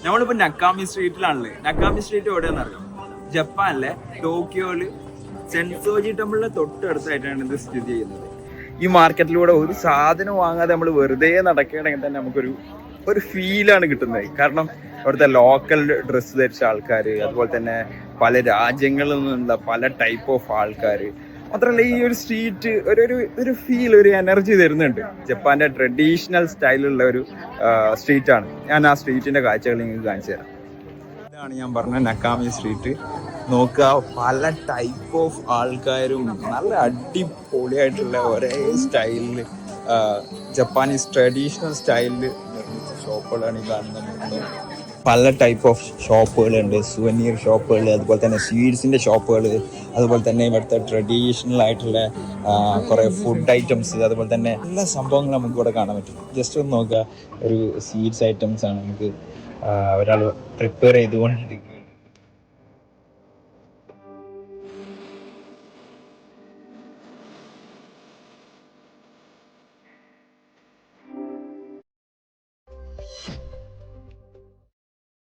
നമ്മളിപ്പോ നക്കാമി സ്ട്രീറ്റിലാണല്ലേ. നക്കാമി സ്ട്രീറ്റ് എവിടെയാണെന്ന് അറിയാം? ജപ്പാനിലെ ടോക്കിയോയില് സെൻസോജി ടെമ്പിളിന്റെ തൊട്ടടുത്തായിട്ടാണ് ഇത് സ്ഥിതി ചെയ്യുന്നത്. ഈ മാർക്കറ്റിലൂടെ ഒരു സാധനം വാങ്ങാതെ നമ്മൾ വെറുതെ നടക്കുകയാണെങ്കിൽ തന്നെ ഒരു ഫീലാണ് കിട്ടുന്നത്. കാരണം അവിടുത്തെ ലോക്കൽ ഡ്രസ്സ് ധരിച്ച ആൾക്കാർ, അതുപോലെ തന്നെ പല രാജ്യങ്ങളിൽ നിന്നുള്ള പല ടൈപ്പ് ഓഫ് ആൾക്കാർ, മാത്രമല്ല ഈ ഒരു സ്ട്രീറ്റ് ഒരു ഫീൽ, ഒരു എനർജി തരുന്നുണ്ട്. ജപ്പാന്റെ ട്രഡീഷണൽ സ്റ്റൈലുള്ള ഒരു സ്ട്രീറ്റാണ്. ഞാൻ ആ സ്ട്രീറ്റിന്റെ കാഴ്ചകൾ നിങ്ങൾക്ക് കാണിച്ചു തരാം. ഇതാണ് ഞാൻ പറഞ്ഞ നക്കാമി സ്ട്രീറ്റ്. നോക്കുക, പല ടൈപ്പ് ഓഫ് ആൾക്കാരും നല്ല അടിപൊളിയായിട്ടുള്ള ഒരേ സ്റ്റൈലില്, ജപ്പാനീസ് ട്രഡീഷണൽ സ്റ്റൈലിൽ നിർമ്മിച്ച ഷോപ്പുകളാണ് ഈ കാണുന്നത്. പല ടൈപ്പ് ഓഫ് ഷോപ്പുകളുണ്ട്. സുവനീർ ഷോപ്പുകൾ, അതുപോലെ തന്നെ സ്വീറ്റ്സിൻ്റെ ഷോപ്പുകൾ, അതുപോലെ തന്നെ ഇവിടുത്തെ ട്രഡീഷണൽ ആയിട്ടുള്ള കുറേ ഫുഡ് ഐറ്റംസ്, അതുപോലെ തന്നെ എല്ലാ സംഭവങ്ങളും നമുക്ക് ഇവിടെ കാണാൻ പറ്റും. ജസ്റ്റ് ഒന്ന് നോക്കുക, ഒരു സ്വീറ്റ്സ് ഐറ്റംസ് ആണ് നമുക്ക് ഒരാൾ പ്രിപ്പയർ ചെയ്തുകൊണ്ടിരിക്കുക.